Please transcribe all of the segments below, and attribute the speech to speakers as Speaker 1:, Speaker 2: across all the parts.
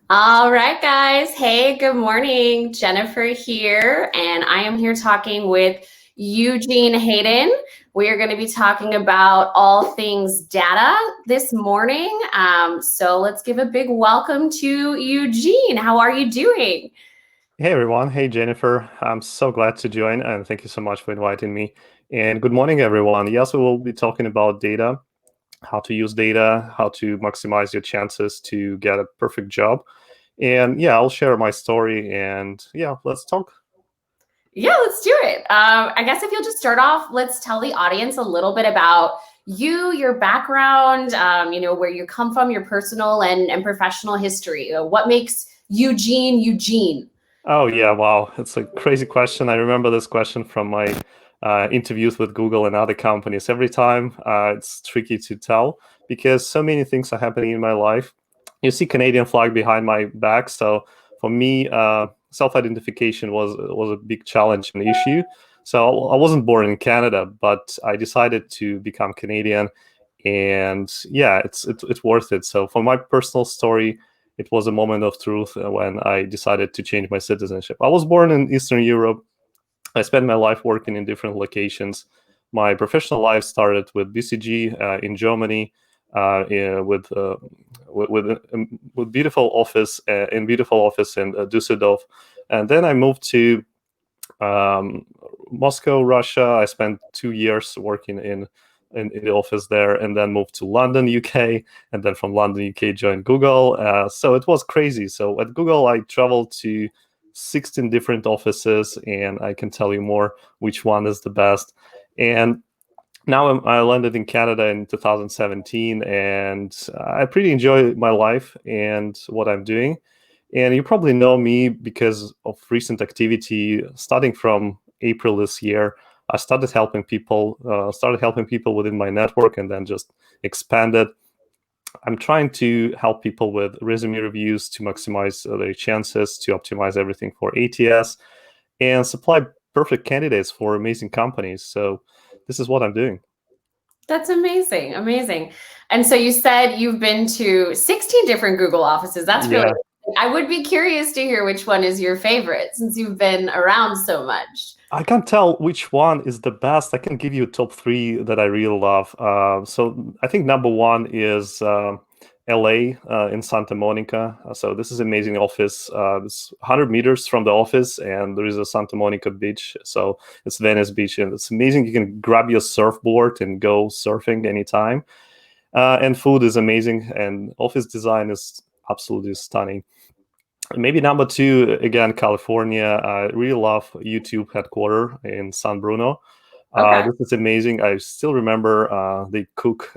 Speaker 1: All right, guys. Hey, good morning. Jennifer here, and I am here talking with Eugene Hayden. We are going to be talking about all things data this morning. So let's give a big welcome to Eugene. How are you doing?
Speaker 2: Hey everyone, hey Jennifer. I'm so glad to join and thank you so much for inviting me. And good morning, everyone. Yes, we will be talking about data, how to use data, how to maximize your chances to get a perfect job. And yeah, I'll share my story and yeah, let's talk.
Speaker 1: Yeah, let's do it. I guess if you'll just start off, let's tell the audience a little bit about you, your background, where you come from, your personal and professional history. What makes Eugene Eugene?
Speaker 2: Oh yeah, wow. It's a crazy question. I remember this question from my interviews with Google and other companies. Every time it's tricky to tell because so many things are happening in my life. You see Canadian flag behind my back, so for me, self-identification was a big challenge and issue. So I wasn't born in Canada, but I decided to become Canadian, and yeah, it's worth it. So for my personal story, it was a moment of truth when I decided to change my citizenship. I was born in Eastern Europe. I spent my life working in different locations. My professional life started with BCG in Germany, yeah, with beautiful office in Düsseldorf, and then I moved to um, Moscow, Russia. I spent 2 years working in the office there, and then moved to London, UK, and then from London, UK, joined Google. So it was crazy. So at Google, I traveled to 16 different offices, and I can tell you more which one is the best. And now I landed in Canada in 2017, and I pretty enjoy my life and what I'm doing. And you probably know me because of recent activity. Starting from April this year, I started helping people within my network, and then just expanded. I'm trying to help people with resume reviews to maximize their chances, to optimize everything for ATS, and supply perfect candidates for amazing companies. So this is what I'm doing.
Speaker 1: That's amazing, amazing. And so you said you've been to 16 different Google offices. That's really,
Speaker 2: Yeah,
Speaker 1: I would be curious to hear which one is your favorite since you've been around so much.
Speaker 2: I can't tell which one is the best. I can give you top three that I really love. So I think number one is LA in Santa Monica. So this is amazing office. It's 100 meters from the office, and there is a Santa Monica beach. So it's Venice Beach, and it's amazing. You can grab your surfboard and go surfing anytime. And food is amazing, and office design is absolutely stunning. Maybe number two, again, California. I really love YouTube headquarter in San Bruno.
Speaker 1: Okay.
Speaker 2: This is amazing. I still remember they cook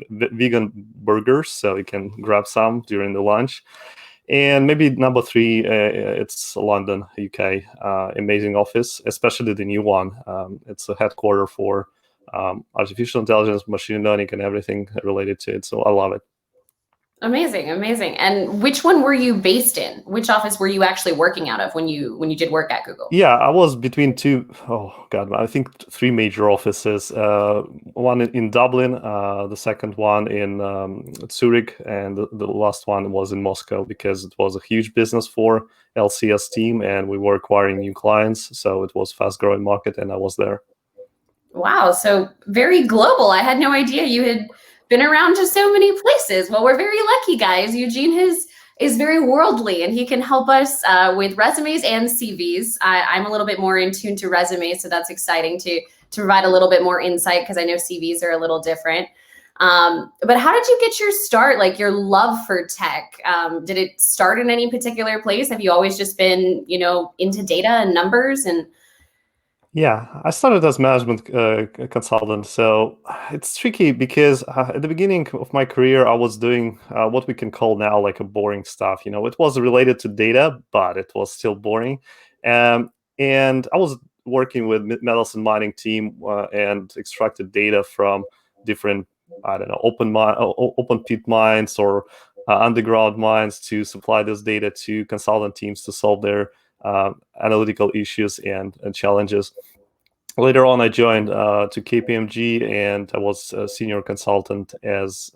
Speaker 2: vegan burgers, so you can grab some during the lunch. And maybe number three, it's London, UK. Amazing office, especially the new one. It's a headquarter for artificial intelligence, machine learning, and everything related to it. So I love it.
Speaker 1: Amazing, amazing. And which one were you based in? Which office were you actually working out of when you did work at Google?
Speaker 2: Yeah, I was between two, oh God, I think three major offices. One in Dublin, the second one in Zurich, and the last one was in Moscow because it was a huge business for LCS team, and we were acquiring new clients. So it was fast-growing market, and I was there.
Speaker 1: Wow, so very global. I had no idea you had been around to so many places. Well, we're very lucky, guys. Eugene is very worldly, and he can help us with resumes and CVs. I'm a little bit more in tune to resumes, so that's exciting to provide a little bit more insight because I know CVs are a little different. But how did you get your start? Like your love for tech? Did it start in any particular place? Have you always just been, into data and numbers and
Speaker 2: Yeah, I started as management consultant, so it's tricky because at the beginning of my career, I was doing what we can call now like a boring stuff. It was related to data, but it was still boring. Um, and I was working with metals and mining team and extracted data from different, I don't know, open pit mines or underground mines to supply this data to consultant teams to solve their analytical issues and challenges. later on, I joined to KPMG, and I was a senior consultant as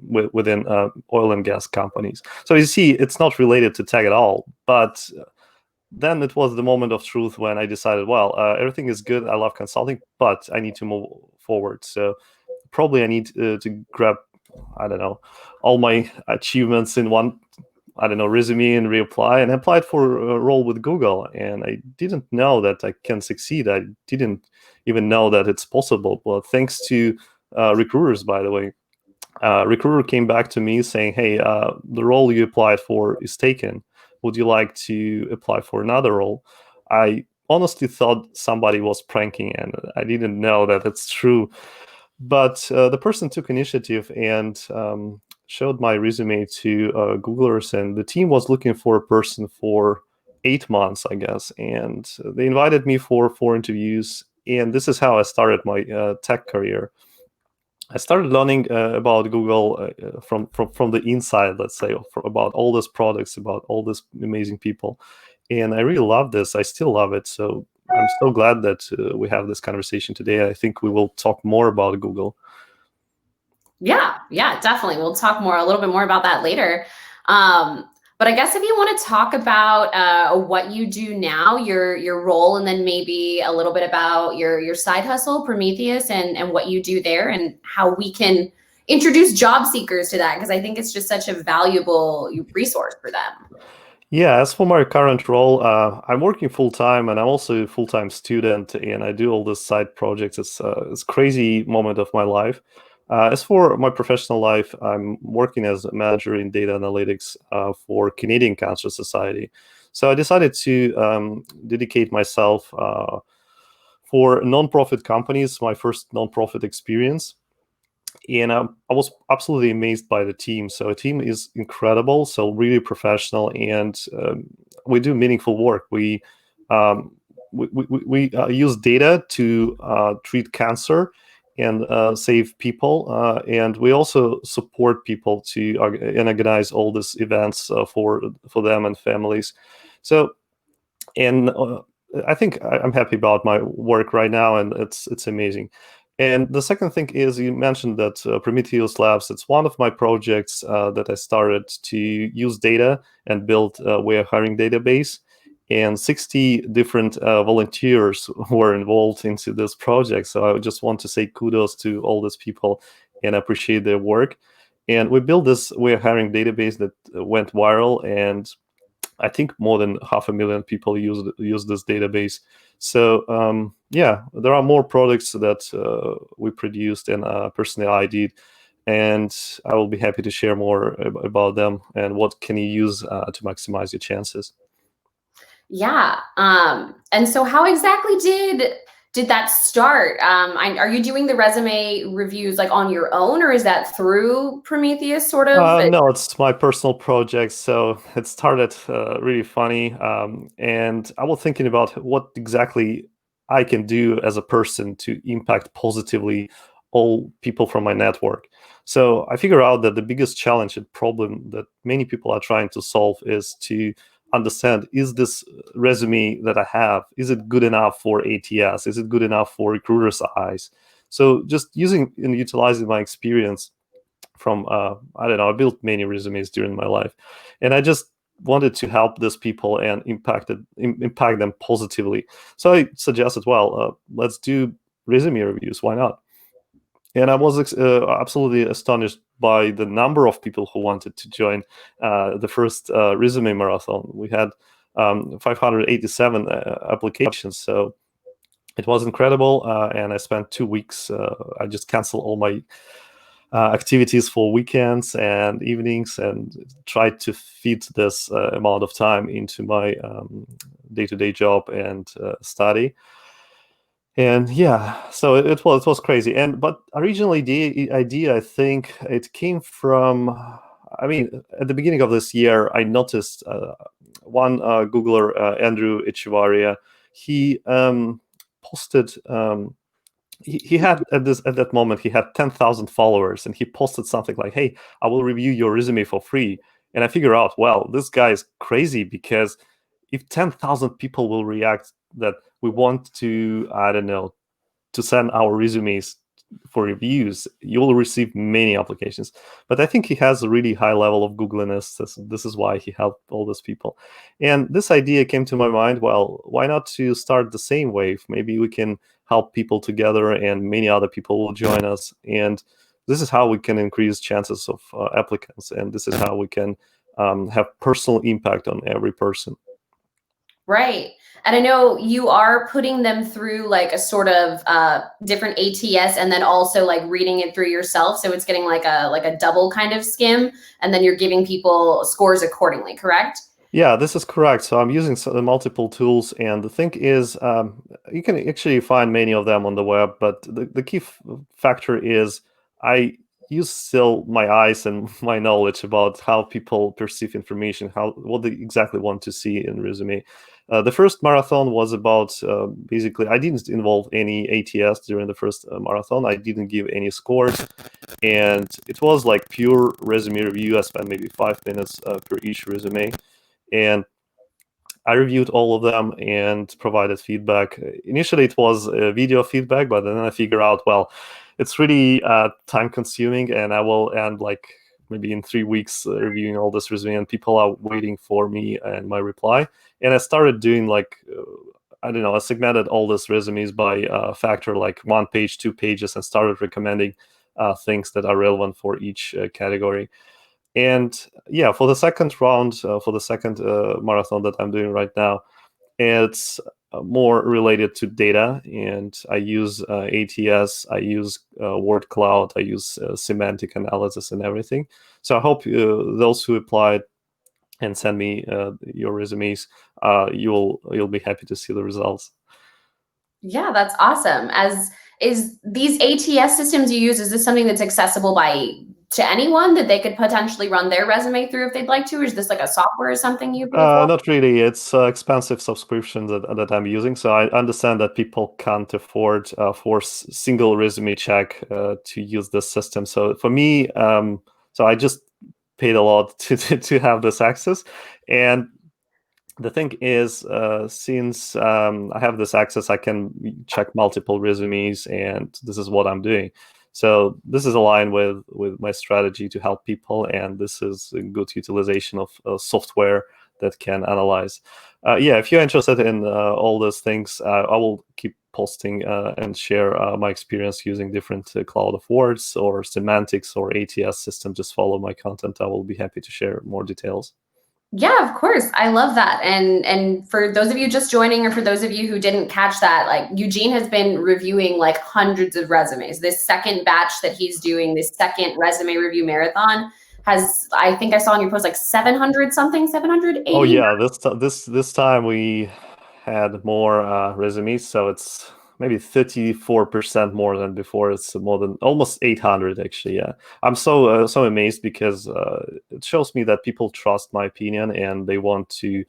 Speaker 2: within oil and gas companies. So you see, it's not related to tech at all. But then it was the moment of truth when I decided, well, everything is good. I love consulting, but I need to move forward. So probably I need to grab, I don't know, all my achievements in one, I don't know, resume and reapply, and I applied for a role with Google. And I didn't know that I can succeed. I didn't even know that it's possible. But thanks to recruiters, by the way, recruiter came back to me saying, hey, the role you applied for is taken. Would you like to apply for another role? I honestly thought somebody was pranking, and I didn't know that it's true. But the person took initiative and showed my resume to Googlers, and the team was looking for a person for 8 months, I guess. And they invited me for 4 interviews. And this is how I started my tech career. I started learning about Google from the inside, let's say, about all these products, about all these amazing people, and I really love this. I still love it. So I'm so glad that we have this conversation today. I think we will talk more about Google.
Speaker 1: Yeah, yeah, definitely. We'll talk a little bit more about that later. But I guess if you want to talk about what you do now, your role, and then maybe a little bit about your side hustle, Prometheus, and what you do there, and how we can introduce job seekers to that, because I think it's just such a valuable resource for them.
Speaker 2: Yeah, as for my current role, I'm working full time, and I'm also a full time student, and I do all these side projects. It's a crazy moment of my life. As for my professional life, I'm working as a manager in data analytics for Canadian Cancer Society. So I decided to dedicate myself for nonprofit companies, my first nonprofit experience. And I was absolutely amazed by the team. So the team is incredible, so really professional, and we do meaningful work. We use data to treat cancer and save people, and we also support people to and organize all these events for them and families. So, and I think I'm happy about my work right now, and it's amazing. And the second thing is, you mentioned that Prometheus Labs, it's one of my projects that I started to use data and build a way of hiring database. And 60 different volunteers were involved into this project. So I just want to say kudos to all these people and appreciate their work. And we built this way of hiring database that went viral, and I think more than 500,000 people use this database. So yeah, there are more products that we produced and personally I did, and I will be happy to share more about them and what can you use to maximize your chances.
Speaker 1: Yeah. And so how exactly did that start? Are you doing the resume reviews like on your own, or is that through Prometheus sort of?
Speaker 2: No, it's my personal project. So it started really funny. And I was thinking about what exactly I can do as a person to impact positively all people from my network. So I figured out that the biggest challenge and problem that many people are trying to solve is to understand, is this resume that I have, is it good enough for ATS? Is it good enough for recruiters' eyes? So just using and utilizing my experience from I don't know, I built many resumes during my life, and I just wanted to help these people and impact them positively. So I suggested, well, let's do resume reviews. Why not? And I was absolutely astonished by the number of people who wanted to join the first resume marathon. We had 587 applications, so it was incredible. And I spent 2 weeks. I just canceled all my activities for weekends and evenings and tried to fit this amount of time into my day-to-day job and study. And yeah, so it was crazy. And but originally the idea, I think it came from, I mean, at the beginning of this year, I noticed one Googler, Andrew Echevarria, he posted. He had at that moment he had 10,000 followers, and he posted something like, "Hey, I will review your resume for free." And I figure out, well, this guy is crazy, because if 10,000 people will react that we want to, I don't know, to send our resumes for reviews, you will receive many applications. But I think he has a really high level of Googliness. This is why he helped all those people. And this idea came to my mind, well, why not to start the same wave? Maybe we can help people together and many other people will join us. And this is how we can increase chances of applicants. And this is how we can have personal impact on every person.
Speaker 1: Right. And I know you are putting them through like a sort of different ATS and then also like reading it through yourself. So it's getting like a double kind of skim, and then you're giving people scores accordingly, correct?
Speaker 2: Yeah, this is correct. So I'm using multiple tools, and the thing is, you can actually find many of them on the web, but the key factor is I use still my eyes and my knowledge about how people perceive information, what they exactly want to see in resume. The first marathon was about basically, I didn't involve any ATS during the first marathon. I didn't give any scores, and it was like pure resume review. I spent maybe 5 minutes per each resume. And I reviewed all of them and provided feedback. Initially, it was video feedback, but then I figured out, well, it's really time consuming, and I will end like maybe in 3 weeks reviewing all this resume, and people are waiting for me and my reply. And I started doing like, I don't know, I segmented all these resumes by factor, like 1 page, 2 pages, and started recommending things that are relevant for each category. And yeah, for the second round, for the second marathon that I'm doing right now, it's more related to data. And I use ATS, I use word cloud, I use semantic analysis and everything. So I hope those who applied and send me your resumes, you'll be happy to see the results.
Speaker 1: Yeah, that's awesome. Is these ATS systems you use, is this something that's accessible to anyone that they could potentially run their resume through if they'd like to? Or is this like a software or something you pay for?
Speaker 2: Not really. It's expensive subscription that I'm using. So I understand that people can't afford for single resume check to use this system. So for me, so I just paid a lot to have this access. And the thing is, since I have this access, I can check multiple resumes, and this is what I'm doing. So this is aligned with my strategy to help people, and this is a good utilization of software that can analyze. Yeah, if you're interested in all those things, I will keep posting and share my experience using different cloud of words or semantics or ATS system. Just follow my content. I will be happy to share more details.
Speaker 1: Yeah, of course. I love that. And for those of you just joining, or for those of you who didn't catch that, like Eugene has been reviewing like hundreds of resumes. This second batch that he's doing, this second resume review marathon has, I think I saw on your post, like 700 something, 780.
Speaker 2: Oh yeah, this time we had more resumes, so it's maybe 34% more than before. It's more than almost 800 actually. Yeah, I'm so amazed because it shows me that people trust my opinion and they want to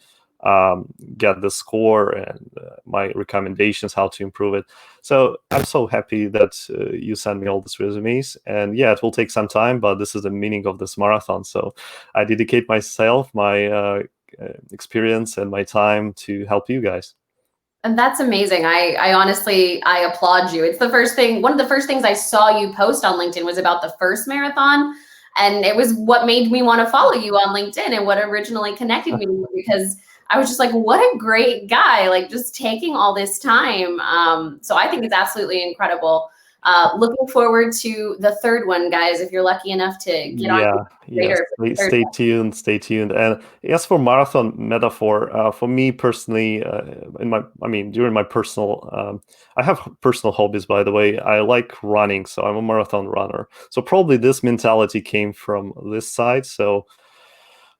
Speaker 2: get the score and my recommendations how to improve it. So I'm so happy that you sent me all these resumes. And yeah, it will take some time, but this is the meaning of this marathon. So I dedicate myself, my experience, and my time to help you guys.
Speaker 1: And that's amazing. I honestly, I applaud you. It's the first thing, one of the first things I saw you post on LinkedIn was about the first marathon. And it was what made me want to follow you on LinkedIn and what originally connected me to you, because I was just like, what a great guy, like just taking all this time. So I think it's absolutely incredible. Looking forward to the third one, guys, if you're lucky enough to get on later.
Speaker 2: Stay tuned, stay tuned. And as for marathon metaphor, for me personally, during my personal, I have personal hobbies, by the way. I like running, so I'm a marathon runner. So probably this mentality came from this side. So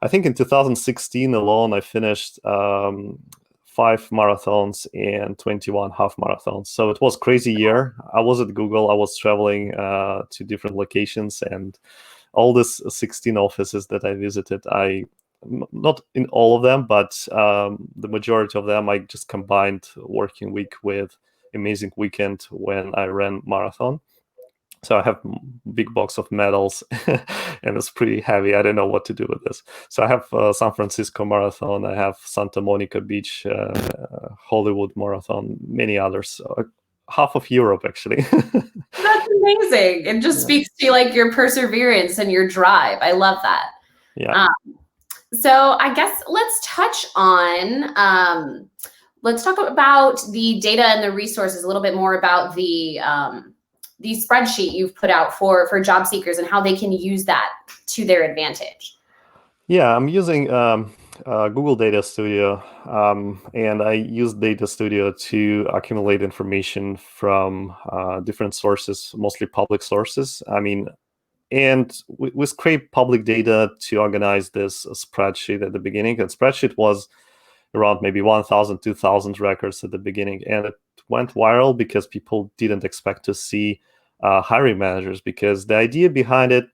Speaker 2: I think in 2016 alone, I finished 5 marathons and 21 half marathons. So it was crazy year. I was at Google. I was traveling to different locations, and all these 16 offices that I visited, not in all of them, but the majority of them, I just combined working week with amazing weekend when I ran marathon. So I have big box of medals, and it's pretty heavy. I don't know what to do with this. So I have San Francisco Marathon, I have Santa Monica Beach, Hollywood Marathon, many others. Half of Europe, actually.
Speaker 1: That's amazing. It just speaks to like your perseverance and your drive. I love that.
Speaker 2: Yeah.
Speaker 1: So I guess let's talk about the data and the resources, a little bit more about the spreadsheet you've put out for job seekers and how they can use that to their advantage.
Speaker 2: Yeah, I'm using Google Data Studio, and I use Data Studio to accumulate information from different sources, mostly public sources. I mean, and we scrape public data to organize this spreadsheet at the beginning. And spreadsheet was around maybe 1,000, 2,000 records at the beginning. And it went viral because people didn't expect to see hiring managers, because the idea behind it,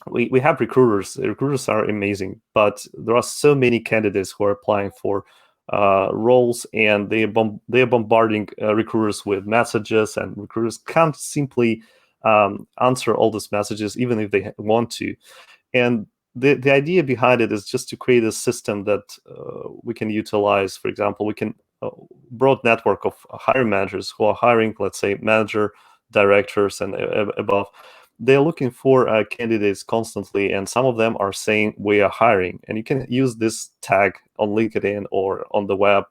Speaker 2: we have recruiters. Recruiters are amazing, but there are so many candidates who are applying for roles, and they are bombarding recruiters with messages, and recruiters can't simply answer all these messages, even if they want to. And the idea behind it is just to create a system that we can utilize. For example, we can broad network of hiring managers who are hiring, let's say, manager, directors, and above. They're looking for candidates constantly, and some of them are saying we are hiring. And you can use this tag on LinkedIn or on the web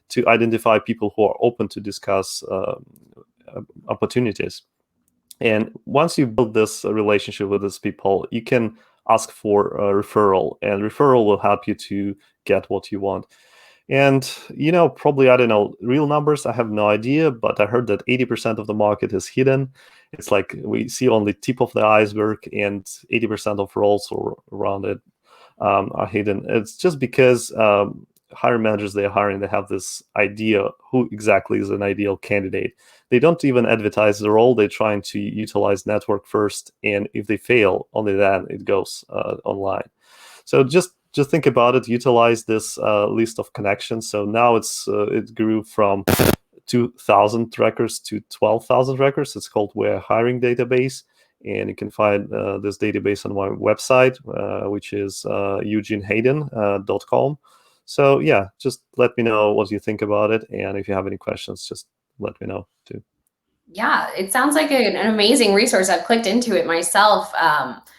Speaker 2: to identify people who are open to discuss opportunities. And once you build this relationship with these people, you can ask for a referral, and referral will help you to get what you want. And, probably, I don't know, real numbers, I have no idea, but I heard that 80% of the market is hidden. It's like we see only tip of the iceberg, and 80% of roles around it are hidden. It's just because hiring managers they're hiring, they have this idea who exactly is an ideal candidate. They don't even advertise the role. They're trying to utilize network first, and if they fail, only then it goes online. So just think about it. Utilize this list of connections. So now it grew from 2,000 records to 12,000 records. It's called We're Hiring Database, and you can find this database on my website, which is eugenehayden.com. So yeah, just let me know what you think about it, and if you have any questions, just let me know too.
Speaker 1: Yeah, it sounds like an amazing resource. I've clicked into it myself.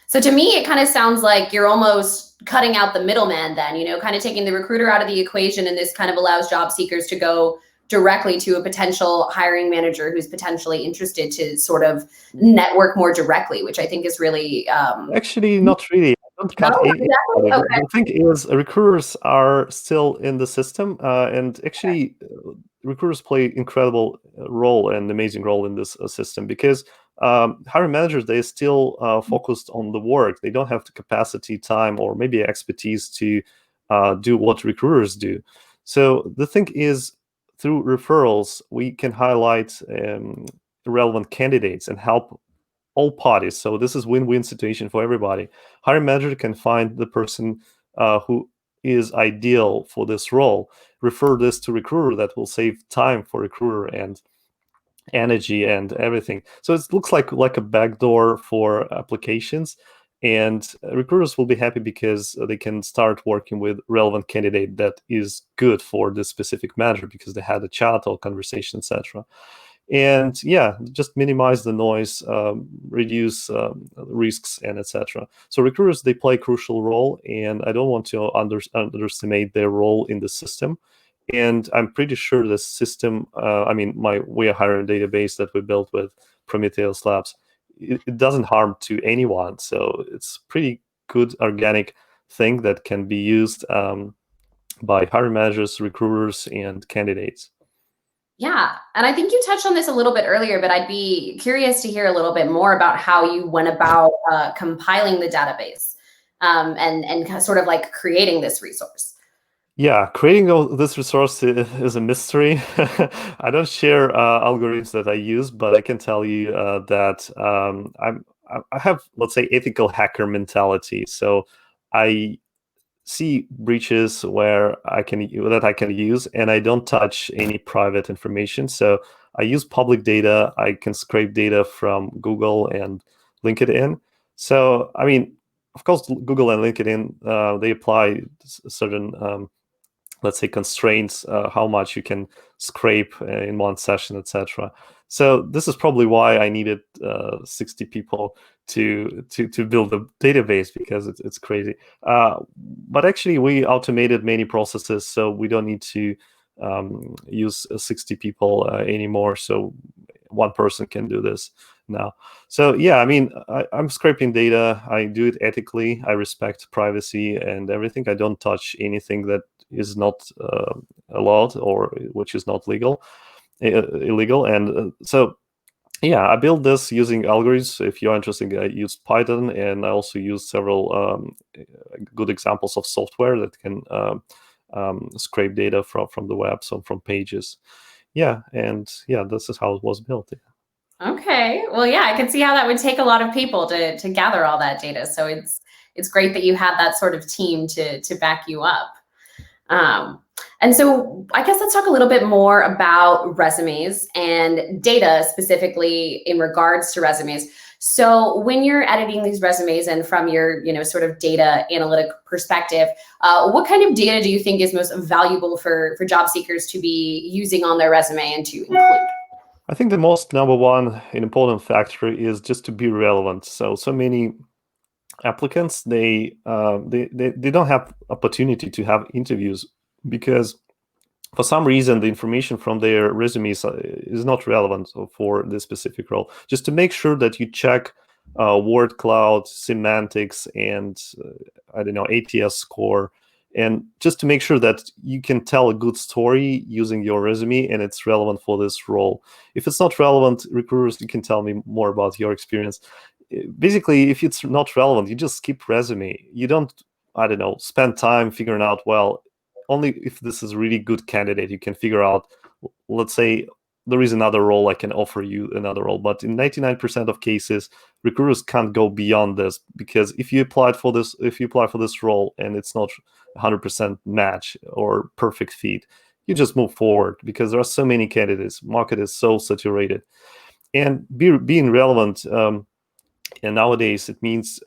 Speaker 1: So to me, it kind of sounds like you're almost cutting out the middleman then, kind of taking the recruiter out of the equation, and this kind of allows job seekers to go directly to a potential hiring manager who's potentially interested to sort of network more directly, which I think is really
Speaker 2: Actually, not really. I don't cut
Speaker 1: exactly. Okay.
Speaker 2: The thing is, recruiters are still in the system, and actually, recruiters play incredible role and amazing role in this system, because hiring managers, they still focused on the work. They don't have the capacity, time, or maybe expertise to do what recruiters do. So the thing is, through referrals, we can highlight relevant candidates and help all parties. So this is win-win situation for everybody. Hiring manager can find the person who is ideal for this role, refer this to recruiter, that will save time for recruiter and energy and everything. So it looks like a backdoor for applications, and recruiters will be happy because they can start working with relevant candidate that is good for this specific manager because they had a chat or conversation, etc. And yeah, just minimize the noise, reduce risks, and etc. So recruiters, they play a crucial role, and I don't want to underestimate their role in the system. And I'm pretty sure the system, my We Are Hiring database that we built with Prometheus Labs, it doesn't harm to anyone. So it's pretty good organic thing that can be used by hiring managers, recruiters, and candidates.
Speaker 1: Yeah. And I think you touched on this a little bit earlier, but I'd be curious to hear a little bit more about how you went about compiling the database and sort of like creating this resource.
Speaker 2: Yeah, creating this resource is a mystery. I don't share algorithms that I use, but I can tell you that I have, let's say, ethical hacker mentality. So I see breaches that I can use, and I don't touch any private information. So I use public data. I can scrape data from Google and LinkedIn. So, I mean, of course, Google and LinkedIn, they apply certain, let's say, constraints, how much you can scrape in one session, etc. So this is probably why I needed 60 people to build a database, because it's crazy. But actually, we automated many processes, so we don't need to use 60 people anymore. So one person can do this now. So yeah, I mean, I'm scraping data. I do it ethically. I respect privacy and everything. I don't touch anything that is not allowed or which is not illegal. And so yeah, I built this using algorithms. If you're interested, I use Python, and I also use several good examples of software that can scrape data from the web, so from pages. Yeah, and yeah, this is how it was built.
Speaker 1: Okay. Well, yeah, I can see how that would take a lot of people to gather all that data. So it's great that you have that sort of team to back you up. And so I guess let's talk a little bit more about resumes and data specifically in regards to resumes. So when you're editing these resumes and from your, sort of data analytic perspective, what kind of data do you think is most valuable for job seekers to be using on their resume and to include?
Speaker 2: I think the most number one important factor is just to be relevant. So many applicants, they don't have opportunity to have interviews because for some reason the information from their resumes is not relevant for this specific role. Just to make sure that you check word cloud, semantics, and I don't know, ATS score, and just to make sure that you can tell a good story using your resume and it's relevant for this role. If it's not relevant, recruiters, you can tell me more about your experience. Basically, if it's not relevant, you just skip resume. You don't, I don't know, spend time figuring out, well, only if this is a really good candidate, you can figure out, let's say, there is another role, I can offer you another role. But in 99% of cases, recruiters can't go beyond this, because if you apply for this role and it's not 100% match or perfect fit, you just move forward, because there are so many candidates. Market is so saturated. And being relevant, and nowadays it means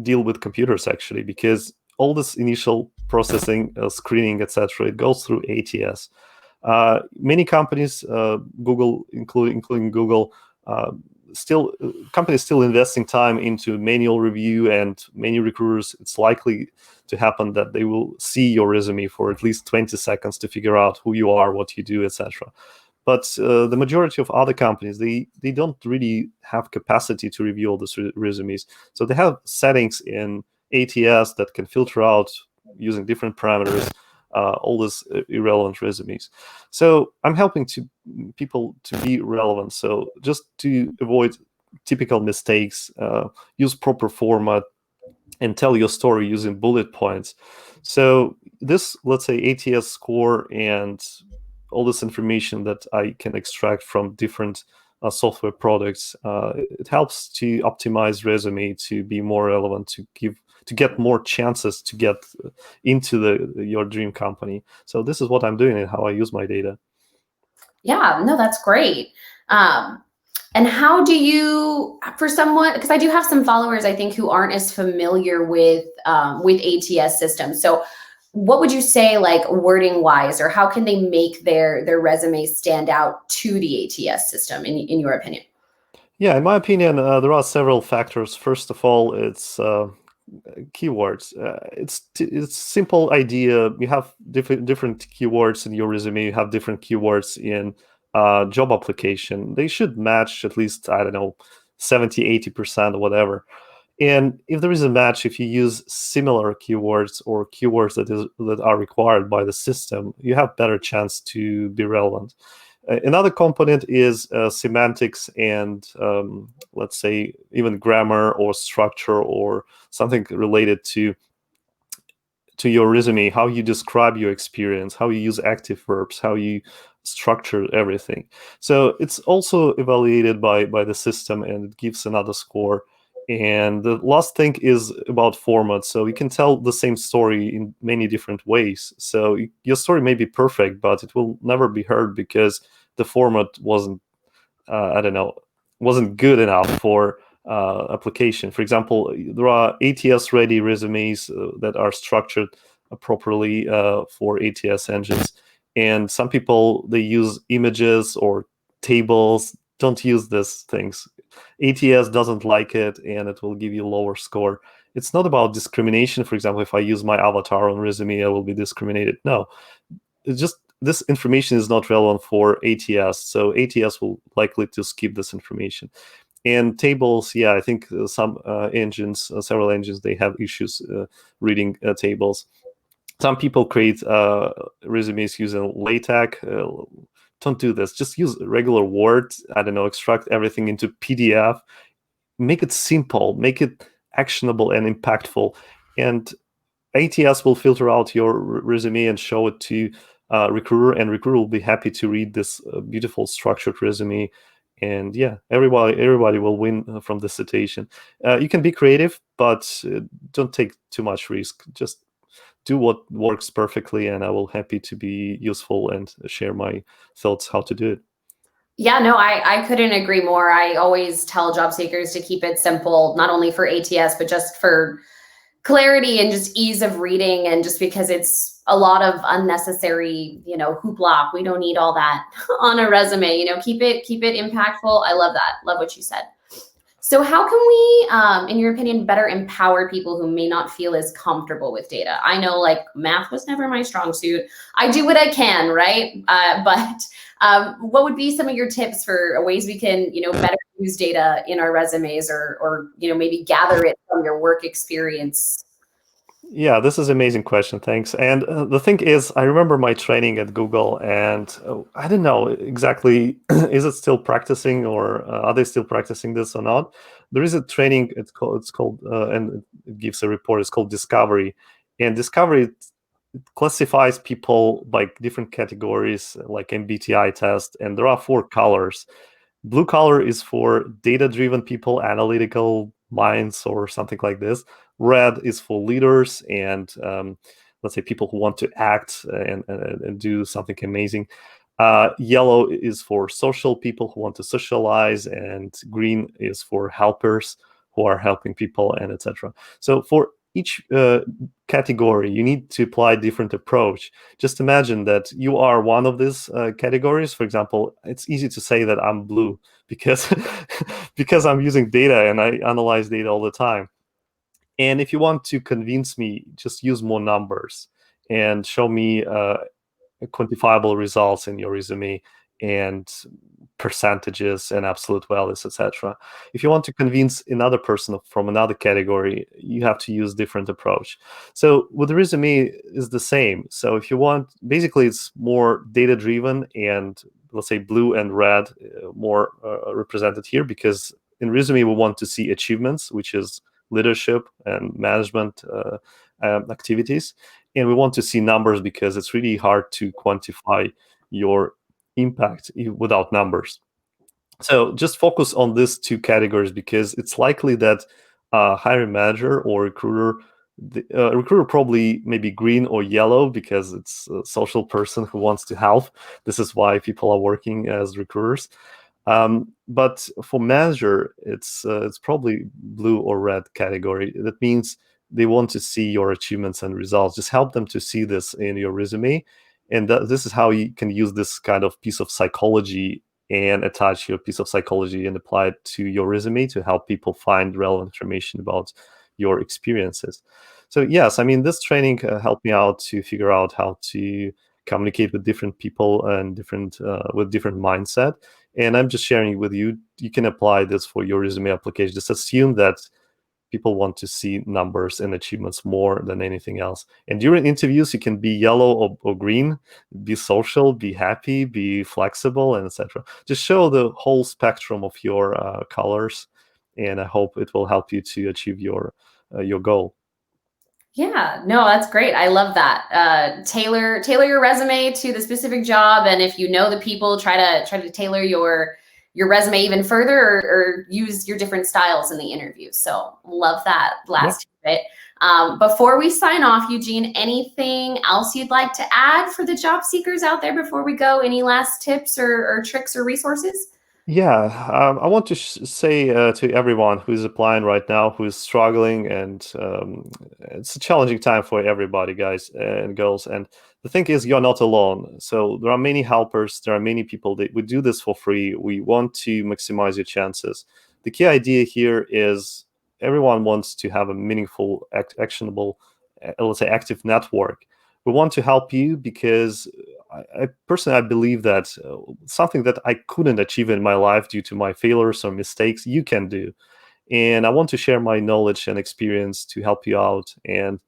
Speaker 2: deal with computers, actually, because all this initial processing, screening, etc., it goes through ATS. Many companies, Google, including Google, companies still investing time into manual review, and many recruiters, it's likely to happen that they will see your resume for at least 20 seconds to figure out who you are, what you do, etc. But the majority of other companies, they don't really have capacity to review all these resumes. So they have settings in ATS that can filter out, using different parameters, all these irrelevant resumes. So I'm helping people to be relevant. So just to avoid typical mistakes, use proper format, and tell your story using bullet points. So this, let's say, ATS score and all this information that I can extract from different software products, it helps to optimize resume to be more relevant, to get more chances to get into your dream company. So this is what I'm doing and how I use my data.
Speaker 1: Yeah, no, that's great. And how do you, for someone, because I do have some followers, I think, who aren't as familiar with ATS systems. So what would you say, like, wording wise, or how can they make their resume stand out to the ATS system in your opinion?
Speaker 2: Yeah, in my opinion, there are several factors. First of all, it's keywords. It's simple idea. You have different keywords in your resume. You have different keywords in job application. They should match at least, I don't know, 70-80% or whatever. And if there is a match, if you use similar keywords or keywords that are required by the system, you have better chance to be relevant. Another component is semantics and, let's say, even grammar or structure or something related to your resume, how you describe your experience, how you use active verbs, how you structure everything. So it's also evaluated by the system, and it gives another score. And the last thing is about format. So you can tell the same story in many different ways. So your story may be perfect, but it will never be heard because the format wasn't, I don't know, wasn't good enough for application. For example, there are ATS-ready resumes that are structured properly for ATS engines. And some people, they use images or tables. Don't use these things. ATS doesn't like it, and it will give you lower score. It's not about discrimination. For example, if I use my avatar on resume, I will be discriminated. No, it's just this information is not relevant for ATS. So ATS will likely to skip this information. And tables, yeah, I think some engines, several engines, they have issues reading tables. Some people create resumes using LaTeX. Don't do this. Just use regular Word. I don't know, extract everything into PDF. Make it simple. Make it actionable and impactful. And ATS will filter out your resume and show it to recruiter, and recruiter will be happy to read this beautiful structured resume. And yeah, everybody will win from this situation. You can be creative, but don't take too much risk. Just do what works perfectly, and I will happy to be useful and share my thoughts how to do it.
Speaker 1: Yeah, no, I couldn't agree more. I always tell job seekers to keep it simple, not only for ATS, but just for clarity and just ease of reading, and just because it's a lot of unnecessary, hoopla. We don't need all that on a resume. Keep it impactful. I love that. Love what you said. So how can we, in your opinion, better empower people who may not feel as comfortable with data? I know, like, math was never my strong suit. I do what I can, right? But what would be some of your tips for ways we can, better use data in our resumes, or maybe gather it from your work experience?
Speaker 2: Yeah, this is an amazing question. Thanks. And the thing is, I remember my training at Google, and I don't know exactly, is it still practicing, or are they still practicing this or not? There is a training, it's called, and it gives a report, it's called Discovery. And Discovery, it classifies people by different categories, like MBTI test, and there are 4 colors. Blue color is for data-driven people, analytical minds, or something like this. Red is for leaders and let's say people who want to act and do something amazing. Yellow is for social people who want to socialize, and green is for helpers who are helping people, and etc. So for each category, you need to apply a different approach. Just imagine that you are one of these categories. For example, it's easy to say that I'm blue because because I'm using data and I analyze data all the time. And if you want to convince me, just use more numbers and show me quantifiable results in your resume and percentages and absolute values, etc. If you want to convince another person from another category, you have to use different approach. So with the resume is the same. So if you want, basically it's more data driven, and let's say blue and red more represented here, because in resume we want to see achievements, which is leadership and management activities. And we want to see numbers because it's really hard to quantify your impact without numbers. So just focus on these 2 categories, because it's likely that hiring manager or recruiter, recruiter probably maybe green or yellow because it's a social person who wants to help. This is why people are working as recruiters. But for manager, it's probably blue or red category. That means they want to see your achievements and results. Just help them to see this in your resume. And this is how you can use this kind of piece of psychology and attach your piece of psychology and apply it to your resume to help people find relevant information about your experiences. So yes, I mean, this training helped me out to figure out how to communicate with different people and with different mindset. And I'm just sharing with you, you can apply this for your resume application. Just assume that people want to see numbers and achievements more than anything else. And during interviews, you can be yellow or green, be social, be happy, be flexible, and etc. Just show the whole spectrum of your colors, and I hope it will help you to achieve your goal.
Speaker 1: Yeah, no, that's great. I love that. Tailor your resume to the specific job, and if you know the people, try to tailor your resume even further, or use your different styles in the interview. So love that last bit. Before we sign off, Eugene, anything else you'd like to add for the job seekers out there before we go? Any last tips or tricks or resources?
Speaker 2: Yeah, I want to say to everyone who's applying right now, who's struggling, and it's a challenging time for everybody, guys and girls. And the thing is, you're not alone. So there are many helpers, there are many people that we do this for free. We want to maximize your chances. The key idea here is everyone wants to have a meaningful, actionable, let's say, active network. We want to help you because I personally I believe that something that I couldn't achieve in my life due to my failures or mistakes, you can do. And I want to share my knowledge and experience to help you out and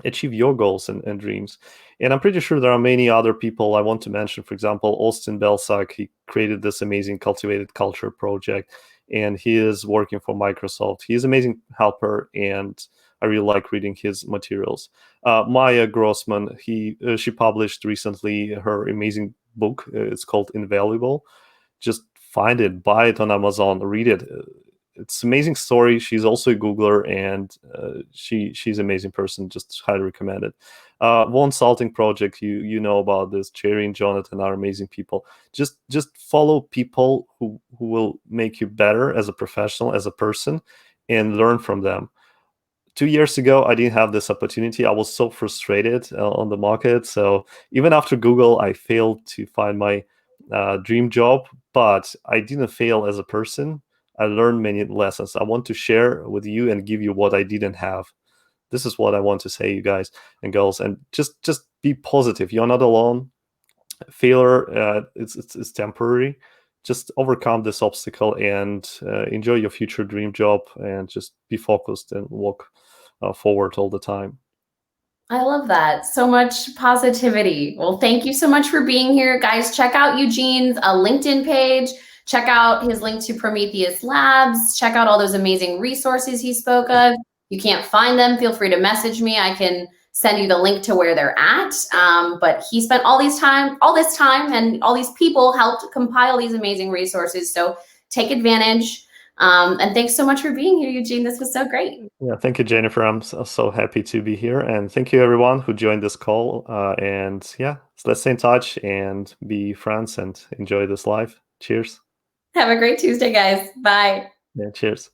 Speaker 2: achieve your goals and dreams. And I'm pretty sure there are many other people I want to mention. For example, Austin Belsak, he created this amazing Cultivated Culture project, and he is working for Microsoft. He is an amazing helper, and I really like reading his materials. Maya Grossman, she published recently her amazing book. It's called Invaluable. Just find it, buy it on Amazon, read it. It's an amazing story. She's also a Googler, and she's an amazing person. Just highly recommend it. One Salting Project, you know about this. Cherry and Jonathan are amazing people. Just follow people who will make you better as a professional, as a person, and learn from them. 2 years ago, I didn't have this opportunity. I was so frustrated on the market. So even after Google, I failed to find my dream job, but I didn't fail as a person. I learned many lessons. I want to share with you and give you what I didn't have. This is what I want to say, you guys and girls. And just be positive. You're not alone. Failure, it's temporary. Just overcome this obstacle and enjoy your future dream job, and just be focused and walk forward all the time.
Speaker 1: I love that. So much positivity. Well, thank you so much for being here. Guys, check out Eugene's LinkedIn page. Check out his link to Prometheus Labs. Check out all those amazing resources he spoke of. You can't find them, feel free to message me. I can send you the link to where they're at. But he spent all this time, and all these people helped compile these amazing resources. So take advantage. And thanks so much for being here, Eugene. This was so great.
Speaker 2: Yeah, thank you, Jennifer. I'm so happy to be here, and thank you everyone who joined this call. And yeah, let's stay in touch and be friends and enjoy this life. Cheers.
Speaker 1: Have a great Tuesday, guys. Bye.
Speaker 2: Yeah, cheers.